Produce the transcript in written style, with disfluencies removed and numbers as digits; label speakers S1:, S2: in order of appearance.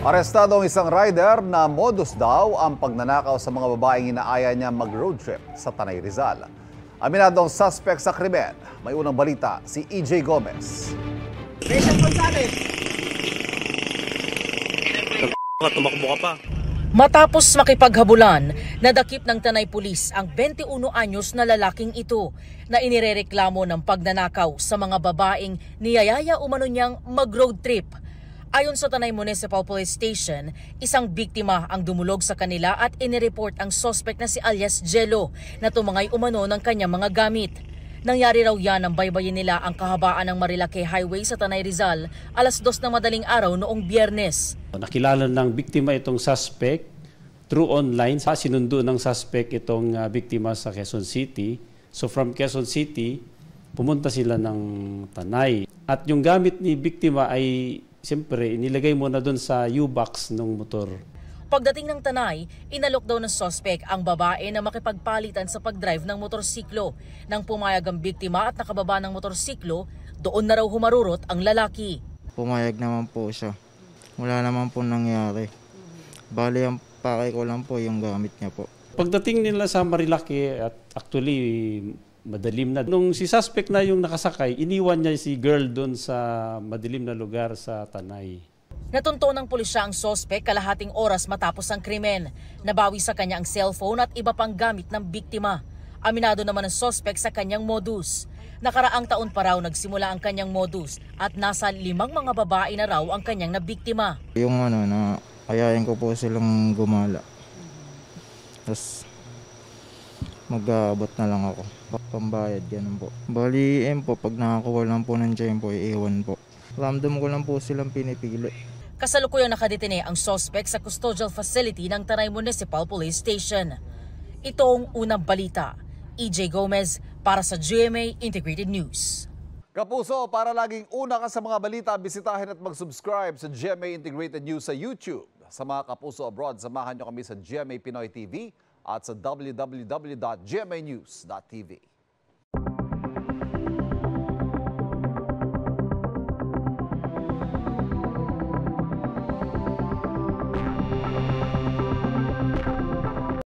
S1: Arestado ang isang rider na modus daw ang pagnanakaw sa mga babaeng inaaya niya mag-road trip sa Tanay Rizal. Aminado ang suspect sa krimen. May unang balita si EJ Gomez.
S2: Tumakbo ka pa.
S3: Matapos makipaghabulan, nadakip ng Tanay Pulis ang 21 anyos na lalaking ito na inirereklamo ng pagnanakaw sa mga babaeng niyayaya umano niyang mag-road trip. Ayon sa Tanay Municipal Police Station, isang biktima ang dumulog sa kanila at inireport ang suspect na si alias Jello na tumangay umano ng kanyang mga gamit. Nangyari raw yan ang baybayin nila ang kahabaan ng Marilake Highway sa Tanay Rizal alas 2 ng madaling araw noong Biyernes.
S4: Nakilala ng biktima itong suspect through online. Sinundo ng suspect itong biktima sa Quezon City. So from Quezon City, pumunta sila ng Tanay. At yung gamit ni biktima ay siyempre inilagay mo na doon sa U-box ng motor.
S3: Pagdating ng Tanay, inalok daw ng suspect ang babae na makipagpalitan sa pagdrive ng motorsiklo. Nang pumayag ang biktima at nakababa ng motorsiklo, doon na raw humarurot ang lalaki.
S5: Pumayag naman po siya. Wala naman po nangyari. Bali, ang pakay ko lang po yung gamit niya po.
S4: Pagdating nila sa Marilake at actually madilim na. Nung si suspect na yung nakasakay, iniwan niya si girl doon sa madilim na lugar sa Tanay.
S3: Natunto ng pulisya ang suspect kalahating oras matapos ang krimen. Nabawi sa kanya ang cellphone at iba pang gamit ng biktima. Aminado naman ang suspect sa kanyang modus. Nakaraang taon pa raw nagsimula ang kanyang modus at nasa 5 mga babae na raw ang kanyang nabiktima.
S5: Yung na ayayin ko po silang gumala. Tapos mag-aabot na lang ako. Pambayad, ganun po. Bali, po, pag nakakuha lang po ng dyan po, iiwan po. Random ko lang po silang pinipili.
S3: Kasalukuyang nakadetine ang suspect sa custodial facility ng Tanay Municipal Police Station. Ito ang unang balita. EJ Gomez para sa GMA Integrated News.
S1: Kapuso, para laging una ka sa mga balita, bisitahin at mag-subscribe sa GMA Integrated News sa YouTube. Sa mga kapuso abroad, samahan nyo kami sa GMA Pinoy TV at sa www.gmanews.tv.